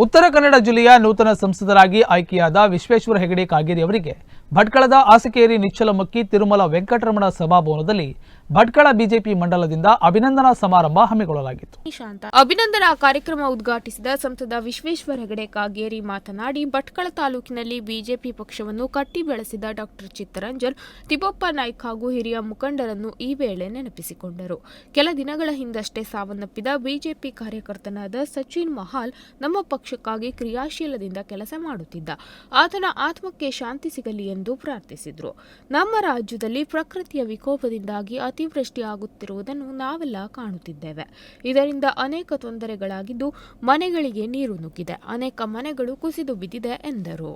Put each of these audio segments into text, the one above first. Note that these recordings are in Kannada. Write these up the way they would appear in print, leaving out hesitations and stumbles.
ಉತ್ತರ ಕನ್ನಡ ಜಿಲ್ಲೆಯ ನೂತನ ಸಂಸದರಾಗಿ ಆಯ್ಕೆಯಾದ ವಿಶ್ವೇಶ್ವರ ಹೆಗಡೆ ಕಾಗೇರಿ ಅವರಿಗೆ ಭಟ್ಕಳದ ಆಸಕೇರಿ ನಿಚ್ಚಲಮಕ್ಕಿ ತಿರುಮಲ ವೆಂಕಟರಮಣ ಸಭಾಭವನದಲ್ಲಿ ಭಟ್ಕಳ ಬಿಜೆಪಿ ಮಂಡಲದಿಂದ ಅಭಿನಂದನಾ ಸಮಾರಂಭ ಹಮ್ಮಿಕೊಳ್ಳಲಾಗಿತ್ತು. ಅಭಿನಂದನಾ ಕಾರ್ಯಕ್ರಮ ಉದ್ಘಾಟಿಸಿದ ಸಂಸದ ವಿಶ್ವೇಶ್ವರ ಹೆಗಡೆ ಕಾಗೇರಿ ಮಾತನಾಡಿ, ಭಟ್ಕಳ ತಾಲೂಕಿನಲ್ಲಿ ಬಿಜೆಪಿ ಪಕ್ಷವನ್ನು ಕಟ್ಟಿ ಬೆಳೆಸಿದ ಡಾಕ್ಟರ್ ಚಿತ್ತರಂಜನ್, ತಿಮ್ಮಪ್ಪ ನಾಯ್ಕ ಹಾಗೂ ಹಿರಿಯ ಮುಖಂಡರನ್ನು ಈ ವೇಳೆ ನೆನಪಿಸಿಕೊಂಡರು. ಕೆಲ ದಿನಗಳ ಹಿಂದಷ್ಟೇ ಸಾವನ್ನಪ್ಪಿದ ಬಿಜೆಪಿ ಕಾರ್ಯಕರ್ತನಾದ ಸಚಿನ್ ಮಹಾಲ್ ನಮ್ಮ ಪಕ್ಷಕ್ಕಾಗಿ ಕ್ರಿಯಾಶೀಲದಿಂದ ಕೆಲಸ ಮಾಡುತ್ತಿದ್ದ. ಆತನ ಆತ್ಮಕ್ಕೆ ಶಾಂತಿ ಸಿಗಲಿ ಎಂದು ಪ್ರಾರ್ಥಿಸಿದರು. ನಮ್ಮ ರಾಜ್ಯದಲ್ಲಿ ಪ್ರಕೃತಿಯ ವಿಕೋಪದಿಂದಾಗಿ ಅತಿವೃಷ್ಟಿಯಾಗುತ್ತಿರುವುದನ್ನು ನಾವೆಲ್ಲ ಕಾಣುತ್ತಿದ್ದೇವೆ. ಇದರಿಂದ ಅನೇಕ ತೊಂದರೆಗಳಾಗಿದ್ದು ಮನೆಗಳಿಗೆ ನೀರು ನುಗ್ಗಿದೆ, ಅನೇಕ ಮನೆಗಳು ಕುಸಿದು ಬಿದ್ದಿದೆ ಎಂದರು.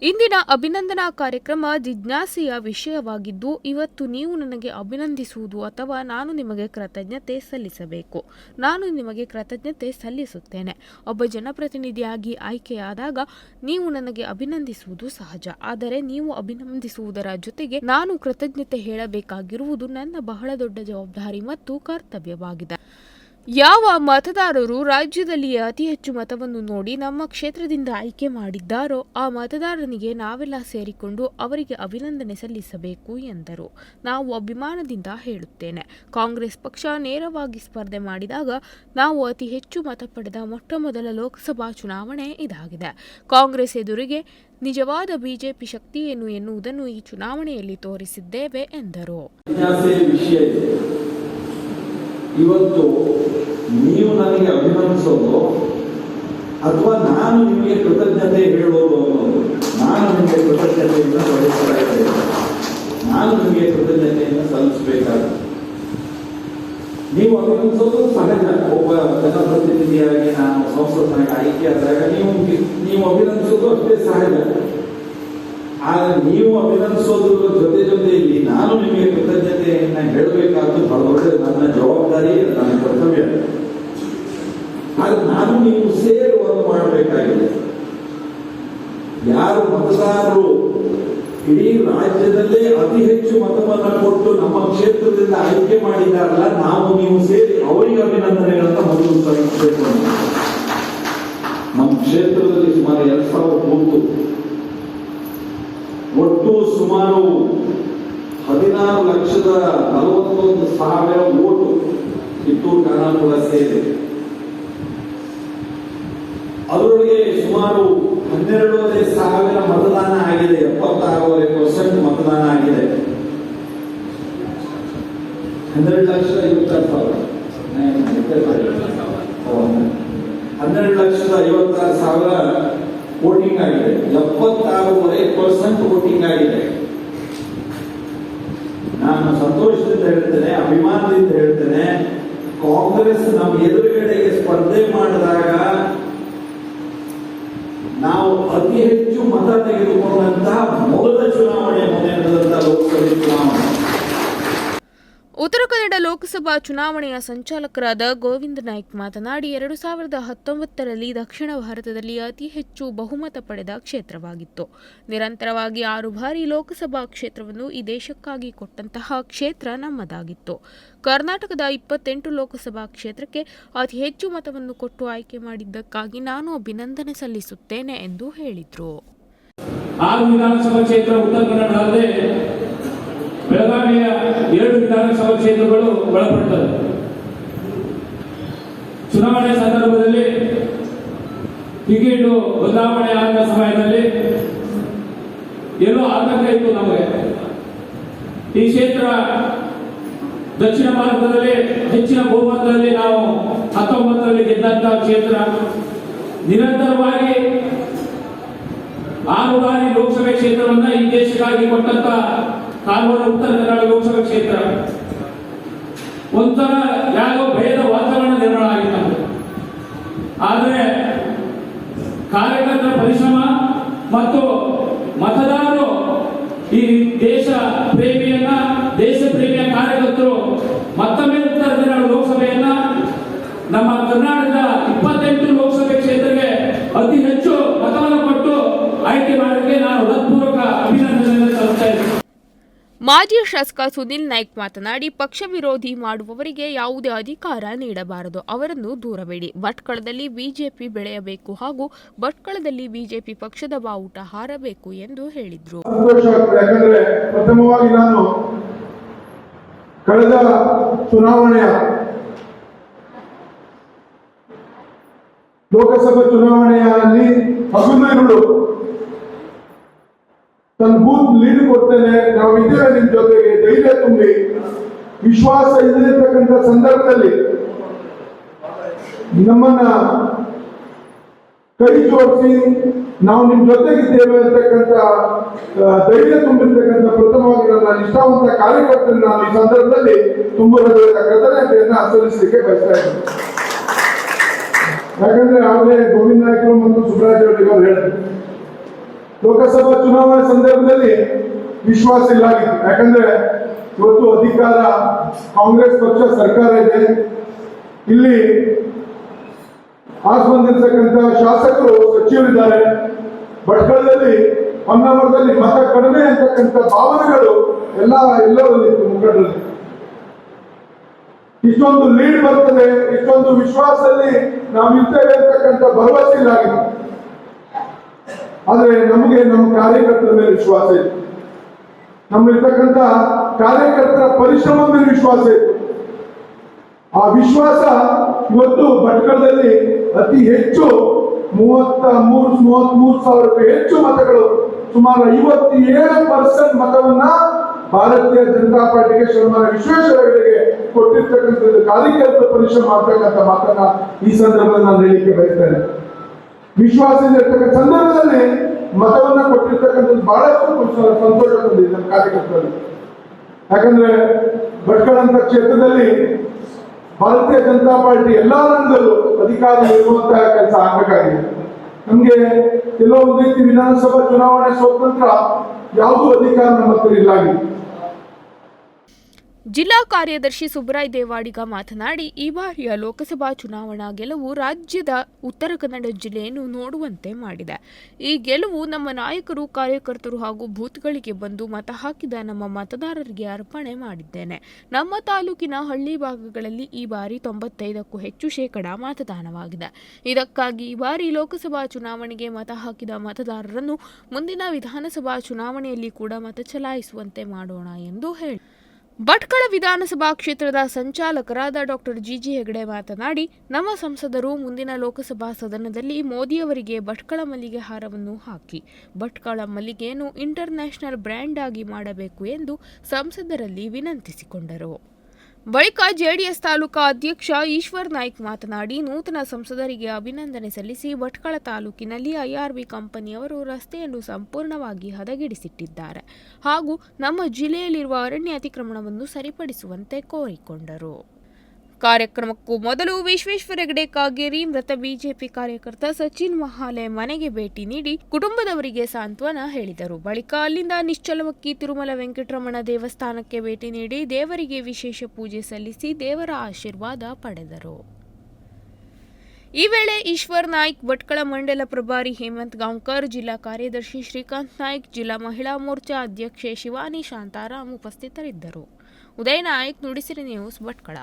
ಇಂದಿನ ಅಭಿನಂದನಾ ಕಾರ್ಯಕ್ರಮ ಜಿಜ್ಞಾಸೆಯ ವಿಷಯವಾಗಿದ್ದು, ಇವತ್ತು ನೀವು ನನಗೆ ಅಭಿನಂದಿಸುವುದು ಅಥವಾ ನಾನು ನಿಮಗೆ ಕೃತಜ್ಞತೆ ಸಲ್ಲಿಸಬೇಕು. ನಾನು ನಿಮಗೆ ಕೃತಜ್ಞತೆ ಸಲ್ಲಿಸುತ್ತೇನೆ. ಒಬ್ಬ ಜನಪ್ರತಿನಿಧಿಯಾಗಿ ಆಯ್ಕೆಯಾದಾಗ ನೀವು ನನಗೆ ಅಭಿನಂದಿಸುವುದು ಸಹಜ. ಆದರೆ ನೀವು ಅಭಿನಂದಿಸುವುದರ ಜೊತೆಗೆ ನಾನು ಕೃತಜ್ಞತೆ ಹೇಳಬೇಕಾಗಿರುವುದು ನನ್ನ ಬಹಳ ದೊಡ್ಡ ಜವಾಬ್ದಾರಿ ಮತ್ತು ಕರ್ತವ್ಯವಾಗಿದೆ. ಯಾವ ಮತದಾರರು ರಾಜ್ಯದಲ್ಲಿಯೇ ಅತಿ ಹೆಚ್ಚು ಮತವನ್ನು ನೋಡಿ ನಮ್ಮ ಕ್ಷೇತ್ರದಿಂದ ಆಯ್ಕೆ ಮಾಡಿದ್ದಾರೋ ಆ ಮತದಾರನಿಗೆ ನಾವೆಲ್ಲ ಸೇರಿಕೊಂಡು ಅವರಿಗೆ ಅಭಿನಂದನೆ ಸಲ್ಲಿಸಬೇಕು ಎಂದರು. ನಾವು ಅಭಿಮಾನದಿಂದ ಹೇಳುತ್ತೇನೆ, ಕಾಂಗ್ರೆಸ್ ಪಕ್ಷ ನೇರವಾಗಿ ಸ್ಪರ್ಧೆ ಮಾಡಿದಾಗ ನಾವು ಅತಿ ಹೆಚ್ಚು ಮತ ಪಡೆದ ಮೊಟ್ಟಮೊದಲ ಲೋಕಸಭಾ ಚುನಾವಣೆ ಇದಾಗಿದೆ. ಕಾಂಗ್ರೆಸ್ ಎದುರಿಗೆ ನಿಜವಾದ ಬಿಜೆಪಿ ಶಕ್ತಿ ಏನು ಎನ್ನುವುದನ್ನು ಈ ಚುನಾವಣೆಯಲ್ಲಿ ತೋರಿಸಿದ್ದೇವೆ ಎಂದರು. ಇವತ್ತು ನೀವು ನನಗೆ ಅಭಿನಂದಿಸೋದು ಅಥವಾ ನಾನು ನಿಮಗೆ ಕೃತಜ್ಞತೆ ಹೇಳೋದು ಅನ್ನೋದು, ನಾನು ನಿಮಗೆ ಕೃತಜ್ಞತೆಯಿಂದ ಸಲ್ಲಿಸ್ತಾ ಇದ್ದೇನೆ. ನಾನು ನಿಮಗೆ ಕೃತಜ್ಞತೆಯನ್ನು ಸಲ್ಲಿಸಬೇಕಾಗುತ್ತೆ. ನೀವು ಅಭಿನಂದಿಸೋದು ಸಹಜ. ಒಬ್ಬ ಜನಪ್ರತಿನಿಧಿಯಾಗಿ ನಾನು ಸಂಸತ್ನಾಗ ಆಯ್ಕೆಯಾದಾಗ ನೀವು ಅಭಿನಂದಿಸೋದು ಅಷ್ಟೇ ಸಹಜ. ಆದರೆ ನೀವು ಅಭಿನಂದಿಸೋದ್ರ ಜೊತೆಯಲ್ಲಿ ನಾನು ನಿಮಗೆ ಕೃತಜ್ಞತೆಯನ್ನ ಹೇಳಬೇಕಾದ್ದು ಬಹಳ ಒಳ್ಳೆಯದು, ನನ್ನ ಜವಾಬ್ದಾರಿ, ನನ್ನ ಕರ್ತವ್ಯ. ಆದ್ರೆ ನಾನು ನೀವು ಸೇರಿ ಒಂದು ಮಾಡಬೇಕಾಗಿದೆ. ಯಾರು ಮತದಾರರು ಇಡೀ ರಾಜ್ಯದಲ್ಲೇ ಅತಿ ಹೆಚ್ಚು ಮತವನ್ನು ಕೊಟ್ಟು ನಮ್ಮ ಕ್ಷೇತ್ರದಿಂದ ಆಯ್ಕೆ ಮಾಡಿದಾರಲ್ಲ, ನಾವು ನೀವು ಸೇರಿ ಅವರಿಗೆ ಅಭಿನಂದನೆಗಳನ್ನ ಮೊದಲು ಸಲ್ಲಿಸಬೇಕು. ನಮ್ಮ ಕ್ಷೇತ್ರದಲ್ಲಿ ಸುಮಾರು 2000 ಬೂತು, ಒಟ್ಟು ಸುಮಾರು 16,41,000 ಓಟು ಕಿತ್ತೂರು ಖಾನಾಪುರ ಸೇರಿ. ಅದರೊಳಗೆ ಸುಮಾರು 12,500 ಮತದಾನ ಆಗಿದೆ. 76% ಮತದಾನ ಆಗಿದೆ. 12,56,000 12,56,000 ವೋಟಿಂಗ್ ಆಗಿದೆ. 76.5% ವೋಟಿಂಗ್ ಆಗಿದೆ. ನಾನು ಸಂತೋಷದಿಂದ ಹೇಳ್ತೇನೆ, ಅಭಿಮಾನದಿಂದ ಹೇಳ್ತೇನೆ, ಕಾಂಗ್ರೆಸ್ ನಮ್ಮ ಎದುರುಗಡೆಗೆ ಸ್ಪರ್ಧೆ ಮಾಡಿದಾಗ ನಾವು ಅತಿ ಹೆಚ್ಚು ಮತ ತೆಗೆದುಕೊಂಡಂತಹ ಮೊದಲ ಚುನಾವಣೆ ನಡೆದಂತಹ ಲೋಕಸಭೆ ಚುನಾವಣೆ. ಉತ್ತರ ಕನ್ನಡ ಲೋಕಸಭಾ ಚುನಾವಣೆಯ ಸಂಚಾಲಕರಾದ ಗೋವಿಂದ ನಾಯ್ಕ್ ಮಾತನಾಡಿ, 2019ರಲ್ಲಿ ದಕ್ಷಿಣ ಭಾರತದಲ್ಲಿ ಅತಿ ಹೆಚ್ಚು ಬಹುಮತ ಪಡೆದ ಕ್ಷೇತ್ರವಾಗಿತ್ತು. ನಿರಂತರವಾಗಿ 6 ಬಾರಿ ಲೋಕಸಭಾ ಕ್ಷೇತ್ರವನ್ನು ಈ ದೇಶಕ್ಕಾಗಿ ಕೊಟ್ಟಂತಹ ಕ್ಷೇತ್ರ ನಮ್ಮದಾಗಿತ್ತು. ಕರ್ನಾಟಕದ 28 ಲೋಕಸಭಾ ಕ್ಷೇತ್ರಕ್ಕೆ ಅತಿ ಹೆಚ್ಚು ಮತವನ್ನು ಕೊಟ್ಟು ಆಯ್ಕೆ ಮಾಡಿದ್ದಕ್ಕಾಗಿ ನಾನು ಅಭಿನಂದನೆ ಸಲ್ಲಿಸುತ್ತೇನೆ ಎಂದು ಹೇಳಿದರು. 6 ವಿಧಾನಸಭಾ ಕ್ಷೇತ್ರ ಉತ್ತರ ಕನ್ನಡದಲ್ಲದೆ ಬೆಳಗಾವಿಯ 2 ವಿಧಾನಸಭಾ ಕ್ಷೇತ್ರಗಳು ಒಳಪಡುತ್ತವೆ. ಚುನಾವಣೆ ಸಂದರ್ಭದಲ್ಲಿ ಟಿಕೆಟ್ ಬದಲಾವಣೆ ಆದ ಸಮಯದಲ್ಲಿ ಎಲ್ಲೋ ಆತಂಕ ಇತ್ತು ನಮಗೆ. ಈ ಕ್ಷೇತ್ರ ದಕ್ಷಿಣ ಭಾರತದಲ್ಲಿ ಹೆಚ್ಚಿನ ಬಹುಮತದಲ್ಲಿ ನಾವು 19ರಲ್ಲಿ ಗೆದ್ದಂತಹ ಕ್ಷೇತ್ರ. ನಿರಂತರವಾಗಿ 6 ಬಾರಿ ಲೋಕಸಭೆ ಕ್ಷೇತ್ರವನ್ನ ಈ ದೇಶಕ್ಕಾಗಿ ಕೊಟ್ಟಂತ ಕಾರವಾರ ಉತ್ತರ ಕನ್ನಡ ಲೋಕಸಭಾ ಕ್ಷೇತ್ರ ಒಂಥರ ಯಾವ ಭಯದ ವಾತಾವರಣ ನಿರ್ಮಾಣ ಆಗಿತ್ತು. ಆದರೆ ಕಾರ್ಯಕರ್ತರ ಪರಿಶ್ರಮ ಮತ್ತು ಮತದಾರರು ಈ ದೇಶ ಪ್ರೇಮಿಯ ಕಾರ್ಯಕರ್ತರು ಮತ್ತೊಮ್ಮೆ ಉತ್ತರ ಕನ್ನಡ ಲೋಕಸಭೆಯನ್ನ ನಮ್ಮ ಕರ್ನಾಟಕದ 28 ಲೋಕಸಭೆ ಕ್ಷೇತ್ರಕ್ಕೆ ಅತಿ ಹೆಚ್ಚು ಮತವನ್ನು ಕೊಟ್ಟು ಆಯ್ಕೆ ಮಾಡೋದಕ್ಕೆ ನಾನು ಹೃತ್ಪೂರ್ವಕ ಅಭಿನಂದನೆಯನ್ನು ಸಲ್ಲಿಸ್ತಾ ಇದ್ದೇನೆ. ಮಾಜಿ ಶಾಸಕ ಸುನಿಲ್ ನಾಯ್ಕ್ ಮಾತನಾಡಿ, ಪಕ್ಷ ವಿರೋಧಿ ಮಾಡುವವರಿಗೆ ಯಾವುದೇ ಅಧಿಕಾರ ನೀಡಬಾರದು, ಅವರನ್ನು ದೂರಬೇಡಿ. ಭಟ್ಕಳದಲ್ಲಿ ಬಿಜೆಪಿ ಬೆಳೆಯಬೇಕು ಹಾಗೂ ಭಟ್ಕಳದಲ್ಲಿ ಬಿಜೆಪಿ ಪಕ್ಷದ ಬಾವುಟ ಹಾರಬೇಕು ಎಂದು ಹೇಳಿದರು. ಯಾಕಂದ್ರೆ ಪ್ರಥಮವಾಗಿ ನಾನು ಕಳೆದ ಚುನಾವಣೆಯ ಲೋಕಸಭಾ ಚುನಾವಣೆಯಲ್ಲಿ ಅಭಿಮಾನಿಗಳು ತನ್ನ ಬೂತ್ ಲೀಡ್ ಕೊಡ್ತೇನೆ, ನಾವಿದ್ದೇವೆ ನಿಮ್ ಜೊತೆಗೆ, ಧೈರ್ಯ ತುಂಬಿ, ವಿಶ್ವಾಸ ಇಲ್ಲಿರ್ತಕ್ಕಂಥ ಸಂದರ್ಭದಲ್ಲಿ ನಮ್ಮನ್ನ ಕೈ ಜೋಡಿಸಿ ನಾವು ನಿಮ್ ಜೊತೆಗಿದ್ದೇವೆ ಅಂತಕ್ಕಂಥ ಧೈರ್ಯ ತುಂಬಿರ್ತಕ್ಕಂಥ ಪ್ರಥಮವಾಗಿ ನನ್ನ ನಿಷ್ಠಾವಂತ ಕಾರ್ಯಕರ್ತರು ನಾನು ಈ ಸಂದರ್ಭದಲ್ಲಿ ತುಂಬ ಹೃದಯದ ಕೃತಜ್ಞತೆಯನ್ನ ಸಲ್ಲಿಸಲಿಕ್ಕೆ ಬಯಸ್ತಾ ಇದ್ದೇನೆ. ಯಾಕಂದ್ರೆ ಆಗಲೇ ಗೋವಿಂದ ನಾಯ್ಕರು ಮತ್ತು ಸುಬ್ರಾಜ್ ಅವರು ಹೇಳಿದ್ರು, ಲೋಕಸಭಾ ಚುನಾವಣೆ ಸಂದರ್ಭದಲ್ಲಿ ವಿಶ್ವಾಸ ಇಲ್ಲ ಆಗಿತ್ತು. ಯಾಕಂದ್ರೆ ಇವತ್ತು ಅಧಿಕಾರ ಕಾಂಗ್ರೆಸ್ ಪಕ್ಷ ಸರ್ಕಾರ ಇದೆ, ಇಲ್ಲಿ ಆಸ್ಪಂದಿರ್ತಕ್ಕಂಥ ಶಾಸಕರು ಸಚಿವರಿದ್ದಾರೆ, ಭಟ್ಕಳದಲ್ಲಿ ಹೊನ್ನಾವರದಲ್ಲಿ ಮತ ಕಡಿಮೆ ಅಂತಕ್ಕಂಥ ಭಾವನೆಗಳು ಎಲ್ಲರಲ್ಲಿತ್ತು ಮುಖಂಡರಲ್ಲಿ. ಇಷ್ಟೊಂದು ಲೀಡ್ ಬರ್ತದೆ, ಇಷ್ಟೊಂದು ವಿಶ್ವಾಸದಲ್ಲಿ ನಾವು ಇರ್ತೇವೆ ಅಂತಕ್ಕಂಥ ಭರವಸೆ ಇಲ್ಲ ಆಗಿತ್ತು. ಆದ್ರೆ ನಮಗೆ ನಮ್ಮ ಕಾರ್ಯಕರ್ತರ ಮೇಲೆ ವಿಶ್ವಾಸ ಇತ್ತು, ನಮ್ಮಿರ್ತಕ್ಕಂಥ ಕಾರ್ಯಕರ್ತರ ಪರಿಶ್ರಮದ ಮೇಲೆ ವಿಶ್ವಾಸ ಇತ್ತು. ಆ ವಿಶ್ವಾಸ ಇವತ್ತು ಭಟ್ಕಳದಲ್ಲಿ ಅತಿ ಹೆಚ್ಚು 33,000 ಹೆಚ್ಚು ಮತಗಳು, ಸುಮಾರು 57% ಮತವನ್ನ ಭಾರತೀಯ ಜನತಾ ಪಾರ್ಟಿಗೆ ಸನ್ಮಾನ ವಿಶ್ವೇಶ್ವರ ಹೆಗಡೆಗೆ ಕೊಟ್ಟಿರ್ತಕ್ಕಂಥದ್ದು ಕಾರ್ಯಕರ್ತರ ಪರಿಶ್ರಮ ಆಗ್ತಕ್ಕಂಥ ಮಾತನ್ನ ಈ ಸಂದರ್ಭದಲ್ಲಿ ನಾನು ಹೇಳಲಿಕ್ಕೆ ಬಯಸ್ತೇನೆ. ವಿಶ್ವಾಸದಿಂದ ಇರ್ತಕ್ಕಂಥ ಸಂದರ್ಭದಲ್ಲಿ ಮತವನ್ನ ಕೊಟ್ಟಿರ್ತಕ್ಕಂಥದ್ದು ಬಹಳಷ್ಟು ಸಂತೋಷ ತಂದಿದೆ ನಮ್ಮ ಕಾರ್ಯಕರ್ತರಲ್ಲಿ. ಯಾಕಂದ್ರೆ ಭಟ್ಕಳ ಅಂತ ಕ್ಷೇತ್ರದಲ್ಲಿ ಭಾರತೀಯ ಜನತಾ ಪಾರ್ಟಿ ಎಲ್ಲಾ ರಂಗದಲ್ಲೂ ಅಧಿಕಾರ ಇರುವಂತಹ ಕೆಲಸ ಆಗಬೇಕಾಗಿದೆ. ನಮ್ಗೆ ಎಲ್ಲೋ ಒಂದು ರೀತಿ ವಿಧಾನಸಭಾ ಚುನಾವಣೆ ಸ್ವತಂತ್ರ ಯಾವುದೂ ಅಧಿಕಾರ ನಮ್ಮ ಹತ್ರ ಇಲ್ಲ. ಜಿಲ್ಲಾ ಕಾರ್ಯದರ್ಶಿ ಸುಬ್ರಾಯ್ ದೇವಾಡಿಗ ಮಾತನಾಡಿ, ಈ ಬಾರಿಯ ಲೋಕಸಭಾ ಚುನಾವಣಾ ಗೆಲುವು ರಾಜ್ಯದ ಉತ್ತರ ಕನ್ನಡ ಜಿಲ್ಲೆಯನ್ನು ನೋಡುವಂತೆ ಮಾಡಿದೆ. ಈ ಗೆಲುವು ನಮ್ಮ ನಾಯಕರು, ಕಾರ್ಯಕರ್ತರು ಹಾಗೂ ಬೂತ್ಗಳಿಗೆ ಬಂದು ಮತ ಹಾಕಿದ ನಮ್ಮ ಮತದಾರರಿಗೆ ಅರ್ಪಣೆ ಮಾಡಿದ್ದೇನೆ. ನಮ್ಮ ತಾಲೂಕಿನ ಹಳ್ಳಿ ಭಾಗಗಳಲ್ಲಿ ಈ ಬಾರಿ 95ಕ್ಕೂ ಹೆಚ್ಚು ಶೇಕಡಾ ಮತದಾನವಾಗಿದೆ. ಇದಕ್ಕಾಗಿ ಈ ಬಾರಿ ಲೋಕಸಭಾ ಚುನಾವಣೆಗೆ ಮತ ಹಾಕಿದ ಮತದಾರರನ್ನು ಮುಂದಿನ ವಿಧಾನಸಭಾ ಚುನಾವಣೆಯಲ್ಲಿ ಕೂಡ ಮತ ಚಲಾಯಿಸುವಂತೆ ಮಾಡೋಣ ಎಂದು ಹೇಳಿ ಭಟ್ಕಳ ವಿಧಾನಸಭಾ ಕ್ಷೇತ್ರದ ಸಂಚಾಲಕರಾದ ಡಾಕ್ಟರ್ ಜಿಜಿ ಹೆಗಡೆ ಮಾತನಾಡಿ, ನಮ್ಮ ಸಂಸದರು ಮುಂದಿನ ಲೋಕಸಭಾ ಸದನದಲ್ಲಿ ಮೋದಿಯವರಿಗೆ ಭಟ್ಕಳ ಮಲ್ಲಿಗೆ ಹಾರವನ್ನು ಹಾಕಿ ಭಟ್ಕಳ ಮಲ್ಲಿಗೆಯನ್ನು ಇಂಟರ್ನ್ಯಾಷನಲ್ ಬ್ರ್ಯಾಂಡ್ ಆಗಿ ಮಾಡಬೇಕು ಎಂದು ಸಂಸದರಲ್ಲಿ ವಿನಂತಿಸಿಕೊಂಡರು. ಬಳಿಕ ಜೆಡಿಎಸ್ ತಾಲೂಕಾ ಅಧ್ಯಕ್ಷ ಈಶ್ವರ್ ನಾಯ್ಕ್ ಮಾತನಾಡಿ, ನೂತನ ಸಂಸದರಿಗೆ ಅಭಿನಂದನೆ ಸಲ್ಲಿಸಿ ಭಟ್ಕಳ ತಾಲೂಕಿನಲ್ಲಿ IRB ಕಂಪನಿಯವರು ರಸ್ತೆಯನ್ನು ಸಂಪೂರ್ಣವಾಗಿ ಹದಗೆಡಿಸಿಟ್ಟಿದ್ದಾರೆ ಹಾಗೂ ನಮ್ಮ ಜಿಲ್ಲೆಯಲ್ಲಿರುವ ಅರಣ್ಯ ಅತಿಕ್ರಮಣವನ್ನು ಸರಿಪಡಿಸುವಂತೆ ಕೋರಿಕೊಂಡರು. ಕಾರ್ಯಕ್ರಮಕ್ಕೂ ಮೊದಲು ವಿಶ್ವೇಶ್ವರ ಹೆಗಡೆ ಕಾಗೇರಿ ಮೃತ ಬಿಜೆಪಿ ಕಾರ್ಯಕರ್ತ ಸಚಿನ್ ಮಹಾಲೆ ಮನೆಗೆ ಭೇಟಿ ನೀಡಿ ಕುಟುಂಬದವರಿಗೆ ಸಾಂತ್ವನ ಹೇಳಿದರು. ಬಳಿಕ ಅಲ್ಲಿಂದ ನಿಶ್ಚಲಮಕ್ಕಿ ತಿರುಮಲ ವೆಂಕಟರಮಣ ದೇವಸ್ಥಾನಕ್ಕೆ ಭೇಟಿ ನೀಡಿ ದೇವರಿಗೆ ವಿಶೇಷ ಪೂಜೆ ಸಲ್ಲಿಸಿ ದೇವರ ಆಶೀರ್ವಾದ ಪಡೆದರು. ಈ ವೇಳೆ ಈಶ್ವರ್ ನಾಯ್ಕ್, ಭಟ್ಕಳ ಮಂಡಲ ಪ್ರಭಾರಿ ಹೇಮಂತ್ ಗಾಂವ್ಕರ್, ಜಿಲ್ಲಾ ಕಾರ್ಯದರ್ಶಿ ಶ್ರೀಕಾಂತ್ ನಾಯ್ಕ್, ಜಿಲ್ಲಾ ಮಹಿಳಾ ಮೋರ್ಚಾ ಅಧ್ಯಕ್ಷೆ ಶಿವಾನಿ ಶಾಂತಾರಾಮ್ ಉಪಸ್ಥಿತರಿದ್ದರು. ಉದಯ ನಾಯ್ಕ್, ನುಡಿಸಿರಿ ನ್ಯೂಸ್, ಭಟ್ಕಳ.